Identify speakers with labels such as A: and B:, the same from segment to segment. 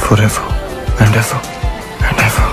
A: forever and ever and ever.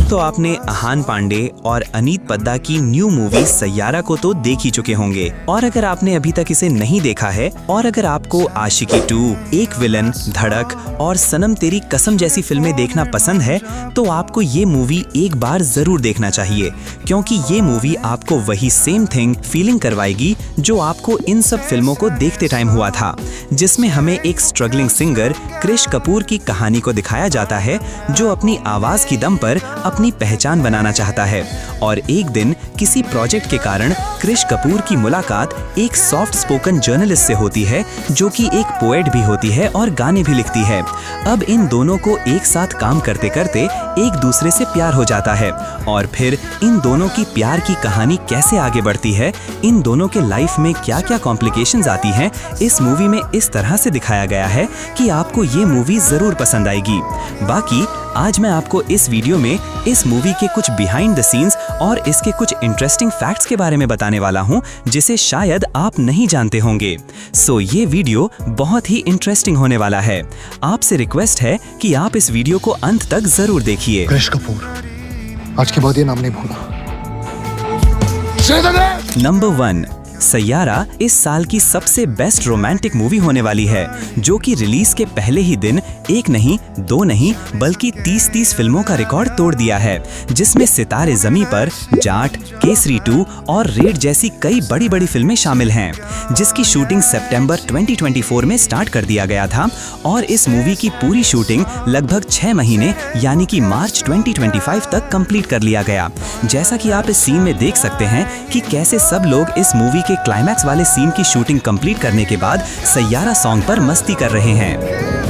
B: तो आपने आहान पांडे और अनीत पद्दा की न्यू मूवी सैयारा को तो देख ही चुके होंगे, और अगर आपने अभी तक इसे नहीं देखा है और अगर आपको आशिकी 2, एक विलन, धड़क और सनम तेरी कसम जैसी फिल्में देखना पसंद है तो आपको ये मूवी एक बार जरूर देखना चाहिए, क्योंकि ये मूवी आपको वही सेम थिंग फीलिंग करवाएगी जो आपको इन सब फिल्मों को देखते टाइम हुआ था, जिसमें हमें एक स्ट्रगलिंग सिंगर क्रिश कपूर की कहानी को दिखाया जाता है जो अपनी आवाज की दम पर अपनी पहचान बनाना चाहता है। और एक दिन किसी प्रोजेक्ट के कारण क्रिश कपूर की मुलाकात एक सॉफ्ट स्पोकन जर्नलिस्ट से होती है जो कि एक पोएट भी होती है और गाने भी लिखती है। अब इन दोनों को एक साथ काम करते करते एक दूसरे से प्यार हो जाता है, और फिर इन दोनों की प्यार की कहानी कैसे आगे बढ़ती है, इन दोनों के लाइफ में क्या क्या कॉम्प्लिकेशंस आती हैं, इस मूवी में इस तरह से दिखाया गया है कि आपको ये मूवी जरूर पसंद आएगी। बाकी आज मैं आपको इस वीडियो में इस मूवी के कुछ बिहाइंड द सीन्स और इसके कुछ इंटरेस्टिंग फैक्ट्स के बारे में बताने वाला हूं जिसे शायद आप नहीं जानते होंगे। सो ये वीडियो बहुत ही इंटरेस्टिंग होने वाला है। आपसे रिक्वेस्ट है कि आप इस वीडियो को अंत तक जरूर देखिए।
A: क्रिश कपूर, आज के बाद ये नाम नहीं भूला।
B: नंबर 1, सैयारा इस साल की सबसे बेस्ट रोमांटिक मूवी होने वाली है, जो कि रिलीज के पहले ही दिन एक नहीं, दो नहीं, बल्कि 30 फिल्मों का रिकॉर्ड तोड़ दिया है, जिसमें सितारे ज़मीं पर, जाट, केसरी 2 और रेड जैसी कई बड़ी बड़ी फिल्में शामिल हैं, जिसकी शूटिंग सितंबर 2024 में स्टार्ट कर दिया गया था, और इस मूवी की पूरी शूटिंग लगभग 6 महीने यानी कि मार्च 2025 तक कंप्लीट कर लिया गया। जैसा कि आप इस सीन में देख सकते हैं कि कैसे सब लोग इस मूवी के क्लाइमैक्स वाले सीन की शूटिंग कंप्लीट करने के बाद सैयारा सॉन्ग पर मस्ती कर रहे हैं।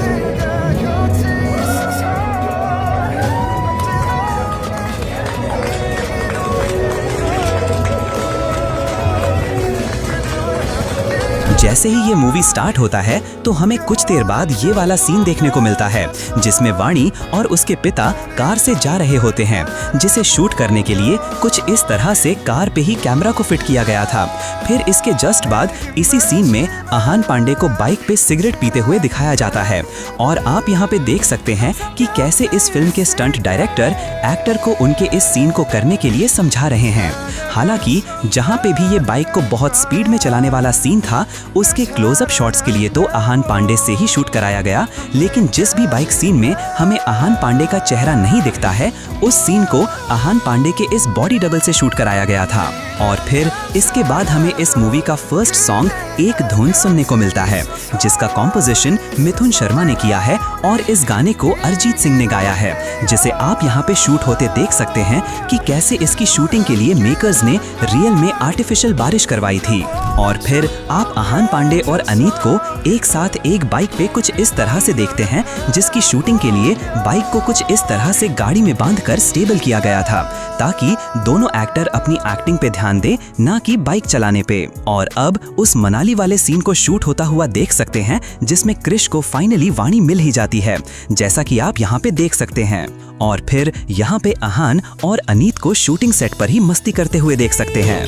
B: जैसे ही ये मूवी स्टार्ट होता है तो हमें कुछ देर बाद ये वाला सीन देखने को मिलता है, जिसमें वाणी और उसके पिता कार से जा रहे होते हैं, जिसे शूट करने के लिए कुछ इस तरह से कार पे ही कैमरा को फिट किया गया था। फिर इसके जस्ट बाद इसी सीन में आहान पांडे को बाइक पे सिगरेट पीते हुए दिखाया जाता है, और आप यहाँ पे देख सकते हैं कि कैसे इस फिल्म के स्टंट डायरेक्टर एक्टर को उनके इस सीन को करने के लिए समझा रहे हैं। हालांकि जहाँ पे भी ये बाइक को बहुत स्पीड में चलाने वाला सीन था, उसके क्लोजअप शॉट्स के लिए तो आहान पांडे से ही शूट कराया गया, लेकिन जिस भी बाइक सीन में हमें आहान पांडे का चेहरा नहीं दिखता है, उस सीन को आहान पांडे के इस बॉडी डबल से शूट कराया गया था। और फिर इसके बाद हमें इस मूवी का फर्स्ट सॉन्ग एक धुन सुनने को मिलता है, जिसका कॉम्पोजिशन मिथुन शर्मा ने किया है, और इस गाने को अरिजीत सिंह ने गाया है, जिसे आप यहाँ पे शूट होते देख सकते हैं कि कैसे इसकी शूटिंग के लिए मेकर्स ने रियल में आर्टिफिशियल बारिश करवाई थी। और फिर आप आहान पांडे और अनीत को एक साथ एक बाइक पे कुछ इस तरह से देखते हैं, जिसकी शूटिंग के लिए बाइक को कुछ इस तरह से गाड़ी में बांधकर स्टेबल किया गया था, ताकि दोनों एक्टर अपनी एक्टिंग पे ध्यान दे, ना कि बाइक चलाने पे। और अब उस मनाली वाले सीन को शूट होता हुआ देख सकते हैं, जिसमें क्रिश को फाइनली वाणी मिल ही जाती है, जैसा कि आप यहाँ पे देख सकते हैं। और फिर यहाँ पे आहान और अनीत को शूटिंग सेट पर ही मस्ती करते हुए देख सकते हैं।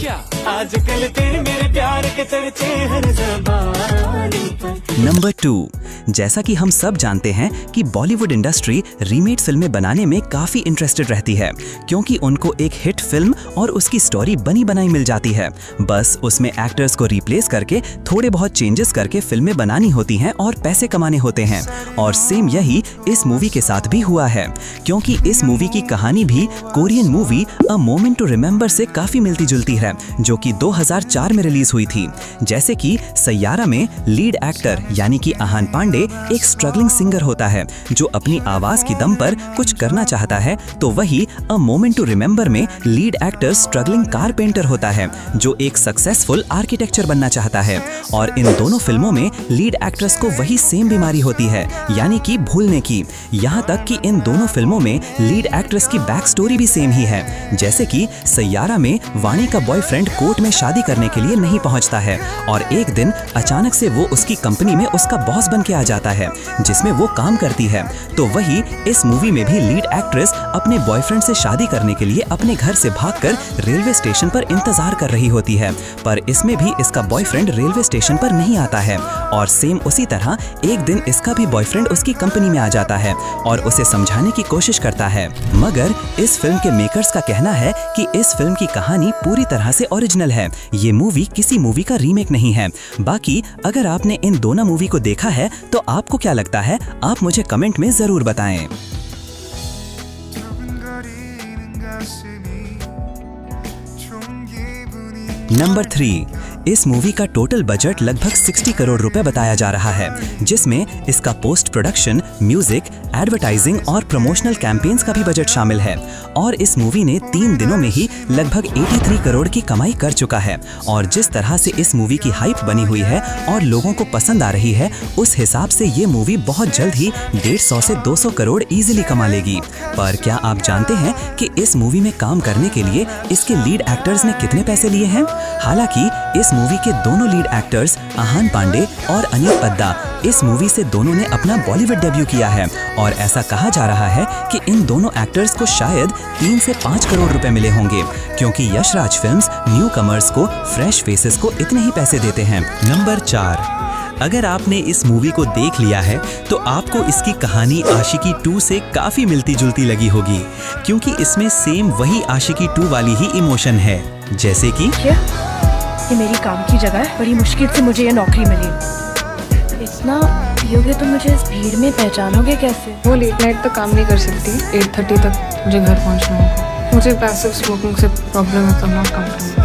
C: आजकल तेरे मेरे प्यार के चर्चे हर ज़बानी पर।
B: नंबर 2, जैसा कि हम सब जानते हैं कि बॉलीवुड इंडस्ट्री रीमेक फिल्में बनाने में काफी इंटरेस्टेड रहती है, क्योंकि उनको एक हिट फिल्म और उसकी स्टोरी बनी बनाई मिल जाती है। बस उसमें एक्टर्स को रिप्लेस करके थोड़े बहुत चेंजेस करके फिल्में बनानी होती हैं और पैसे कमाने होते हैं। और सेम यही इस मूवी के साथ भी हुआ है, क्योंकि इस मूवी की कहानी भी Korean movie a moment to remember से काफी मिलती जुलती है, जो कि 2004 में रिलीज हुई थी। जैसे कि सैयारा में लीड एक्टर यानी कि आहान पांडे एक स्ट्रगलिंग सिंगर होता है जो अपनी आवाज की दम पर कुछ करना चाहता है, तो वही अ मोमेंट टू रिमेंबर में लीड एक्टर स्ट्रगलिंग कारपेंटर होता है जो एक सक्सेसफुल आर्किटेक्चर बनना चाहता है। और इन दोनों फिल्मों में लीड एक्ट्रेस को वही सेम बीमारी होती है, यानी कि भूलने की। यहाँ तक कि इन दोनों फिल्मों में लीड एक्ट्रेस की बैक स्टोरी भी सेम ही है। जैसे कि सैयारा में वाणी का बॉयफ्रेंड कोर्ट में शादी करने के लिए नहीं पहुंचता है, और एक दिन दिन अचानक से वो उसकी कंपनी में उसका बॉस बन के आ जाता है जिसमें वो काम करती है। तो वही इस मूवी में भी लीड एक्ट्रेस अपने बॉयफ्रेंड से शादी करने के लिए अपने घर से भागकर रेलवे स्टेशन पर इंतजार कर रही होती है, पर इसमें भी इसका बॉयफ्रेंड रेलवे स्टेशन पर नहीं आता है। और सेम उसी तरह एक दिन इसका भी बॉयफ्रेंड उसकी कंपनी में आ जाता है और उसे समझाने की कोशिश करता है, मगर इस फिल्म के मेकर्स का कहना है कि इस फिल्म की कहानी पूरी तरह से ओरिजिनल है, ये मूवी किसी मूवी का रीमेक नहीं है। बाकी अगर आपने इन दोनों मूवी को देखा है तो आपको क्या लगता है, आप मुझे कमेंट में जरूर बताएं। नंबर 3, इस मूवी का टोटल बजट लगभग 60 करोड़ रुपए बताया जा रहा है, जिसमें इसका पोस्ट प्रोडक्शन, म्यूजिक, एडवर्टाइजिंग और प्रमोशनल कैंपेन्स का भी बजट शामिल है। और इस मूवी ने 3 दिनों में ही लगभग 83 करोड़ की कमाई कर चुका है। और जिस तरह से इस मूवी की हाइप बनी हुई है और लोगों को पसंद आ रही है, उस हिसाब से ये मूवी बहुत जल्द ही 150 से 200 करोड़ इजीली कमा लेगी। पर क्या आप जानते हैं कि इस मूवी में काम करने के लिए इसके लीड एक्टर्स ने कितने पैसे लिए हैं? हालांकि इस मूवी के दोनों लीड एक्टर्स आहान पांडे और अनीत पद्दा, इस मूवी से दोनों ने अपना बॉलीवुड डेब्यू किया है और ऐसा कहा जा रहा है कि इन दोनों एक्टर्स को शायद 3 से 5 करोड़ रुपए मिले होंगे, क्योंकि यशराज फिल्म्स न्यू कमर्स को, फ्रेश फेसेस को इतने ही पैसे देते हैं। नंबर 4, अगर आपने इस मूवी को देख लिया है तो आपको इसकी कहानी आशिकी 2 से काफी मिलती जुलती लगी होगी, क्योंकि इसमें सेम वही आशिकी 2 वाली ही इमोशन है। जैसे कि
D: ये मेरी काम की जगह है, बड़ी मुश्किल से मुझे ये नौकरी मिली। इतना योग्य तो मुझे इस भीड़ में पहचानोगे कैसे?
E: वो लेट नाइट तक काम नहीं कर सकती, 8:30 तक मुझे घर पहुंचना होगा। मुझे पैसिव स्मोकिंग से प्रॉब्लम है, तो नॉट कंफर्टेबल।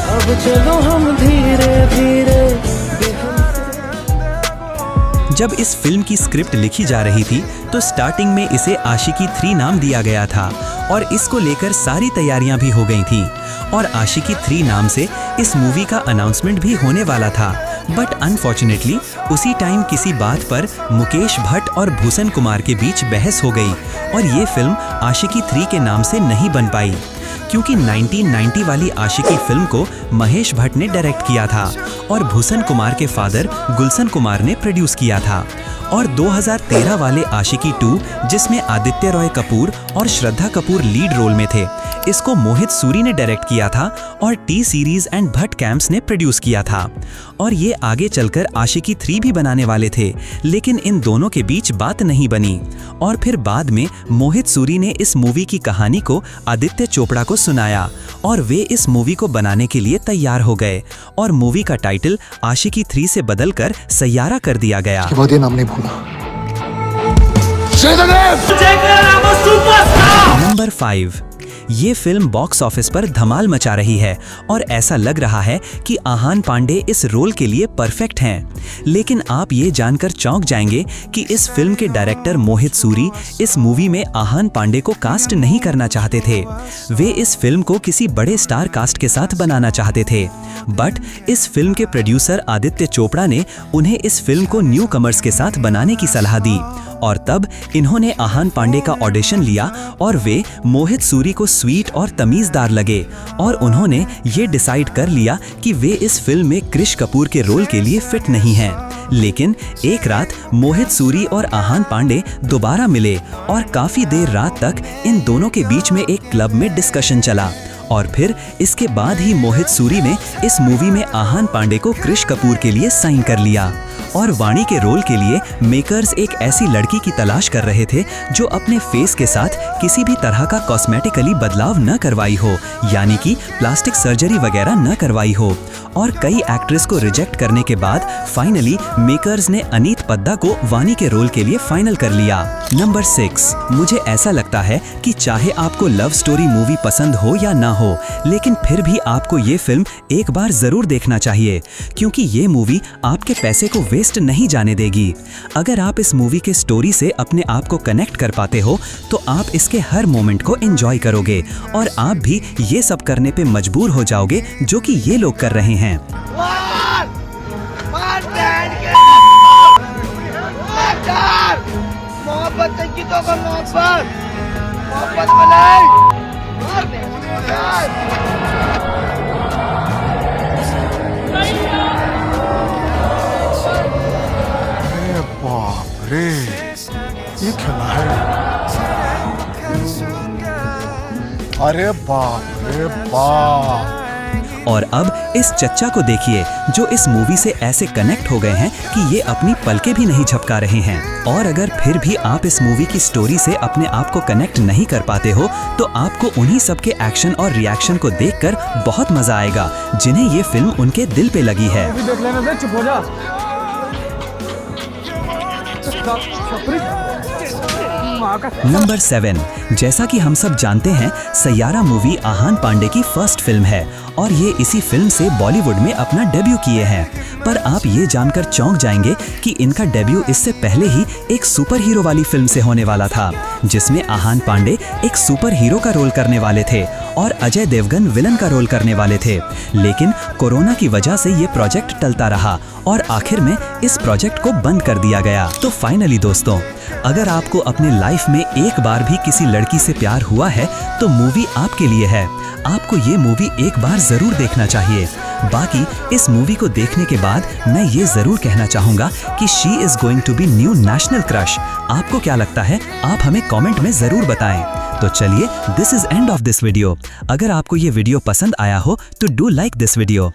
C: अब चलो हम धीरे धीरे।
B: जब इस फिल्म की स्क्रिप्ट लिखी जा रही थी तो स्टार्टिंग में इसे आशिकी 3 नाम दिया गया था और इसको लेकर सारी तैयारियां भी हो गई थी और आशिकी 3 नाम से इस मूवी का अनाउंसमेंट भी होने वाला था। बट अनफॉर्चुनेटली उसी टाइम किसी बात पर मुकेश भट्ट और भूषण कुमार के बीच बहस हो गई और ये फिल्म आशिकी 3 के नाम से नहीं बन पाई, क्योंकि 1990 वाली आशिकी फिल्म को महेश भट्ट ने डायरेक्ट किया था और भूषण कुमार के फादर गुलशन कुमार ने प्रोड्यूस किया था। और 2013 वाले आशिकी 2, जिसमें आदित्य रॉय कपूर और श्रद्धा कपूर लीड रोल में थे, इसको मोहित सूरी ने डायरेक्ट किया था और T series and Bhatt camps ने प्रोड्यूस किया था। और ये आगे चलकर आशिकी 3 भी बनाने वाले थे, लेकिन इन दोनों के बीच बात नहीं बनी। और फिर बाद में मोहित सूरी ने इस मूवी की कहानी को आदित्य चोपड़ा को सुनाया और वे इस मूवी को बनाने के लिए तैयार हो गए और मूवी का टाइटल आशिकी 3 से बदलकर सैयारा कर दिया गया।
A: उसके बाद ये नाम नहीं भूलना।
B: नंबर 5, ये फिल्म बॉक्स ऑफिस पर धमाल मचा रही है और ऐसा लग रहा है कि आहान पांडे इस रोल के लिए परफेक्ट हैं। लेकिन आप ये जानकर चौंक जाएंगे कि इस फिल्म के डायरेक्टर मोहित सूरी इस मूवी में आहान पांडे को कास्ट नहीं करना चाहते थे। वे इस फिल्म को किसी बड़े स्टार कास्ट के साथ बनाना चाहते थे, बट इस फिल्म के प्रोड्यूसर आदित्य चोपड़ा ने उन्हें इस फिल्म को न्यू कमर्स के साथ बनाने की सलाह दी और तब इन्होंने आहान पांडे का ऑडिशन लिया और वे मोहित सूरी को स्वीट और तमीज़दार लगे और उन्होंने ये डिसाइड कर लिया कि वे इस फिल्म में कृष कपूर के रोल के लिए फिट नहीं हैं। लेकिन एक रात मोहित सूरी और आहान पांडे दोबारा मिले और काफ़ी देर रात तक इन दोनों के बीच में एक क्लब में डिस्कशन चला और फिर इसके बाद ही मोहित सूरी ने इस मूवी में आहान पांडे को कृष कपूर के लिए साइन कर लिया। और वाणी के रोल के लिए मेकर्स एक ऐसी लड़की की तलाश कर रहे थे जो अपने फेस के साथ किसी भी तरह का कॉस्मेटिकली बदलाव न करवाई हो, यानी कि प्लास्टिक सर्जरी वगैरह न करवाई हो। और कई एक्ट्रेस को रिजेक्ट करने के बाद फाइनली मेकर्स ने अनीत पद्दा को वाणी के रोल के लिए फाइनल कर लिया। नंबर 6, मुझे ऐसा लगता है कि चाहे आपको लव स्टोरी मूवी पसंद हो या ना हो, लेकिन फिर भी आपको ये फिल्म एक बार जरूर देखना चाहिए, क्योंकि ये मूवी आपके पैसे को वेस्ट नहीं जाने देगी। अगर आप इस मूवी के स्टोरी से अपने आप को कनेक्ट कर पाते हो तो आप इसके हर मोमेंट को एंजॉय करोगे और आप भी ये सब करने पे मजबूर हो जाओगे जो कि ये लोग कर रहे हैं।
A: रे, ये खेला है। अरे बाप रे बाप।
B: और अब इस चच्चा को देखिए जो इस मूवी से ऐसे कनेक्ट हो गए हैं कि ये अपनी पलकें भी नहीं झपका रहे हैं। और अगर फिर भी आप इस मूवी की स्टोरी से अपने आप को कनेक्ट नहीं कर पाते हो तो आपको उन्हीं सब के एक्शन और रिएक्शन को देखकर बहुत मजा आएगा जिन्हें ये फिल्म उनके दिल पे लगी है। नंबर 7, जैसा कि हम सब जानते हैं सैयारा मूवी आहान पांडे की फर्स्ट फिल्म है और ये इसी फिल्म से बॉलीवुड में अपना डेब्यू किए हैं। पर आप ये जानकर चौंक जाएंगे कि इनका डेब्यू इससे पहले ही एक सुपर हीरो वाली फिल्म से होने वाला था जिसमें आहान पांडे एक सुपर हीरो का रोल करने वाले थे और अजय देवगन विलन का रोल करने वाले थे। लेकिन कोरोना की वजह से ये प्रोजेक्ट टलता रहा और आखिर में इस प्रोजेक्ट को बंद कर दिया गया। तो फाइनली दोस्तों, अगर आपको अपने लाइफ में एक बार भी किसी लड़की से प्यार हुआ है तो मूवी आपके लिए है। आपको ये मूवी एक बार जरूर देखना चाहिए। बाकी इस मूवी को देखने के बाद मैं ये जरूर कहना चाहूंगा कि she is going to be new national crush. आपको क्या लगता है? आप हमें कमेंट में जरूर बताएं। तो चलिए, this is end of this video. अगर आपको ये वीडियो पसंद आया हो तो डू लाइक दिस वीडियो,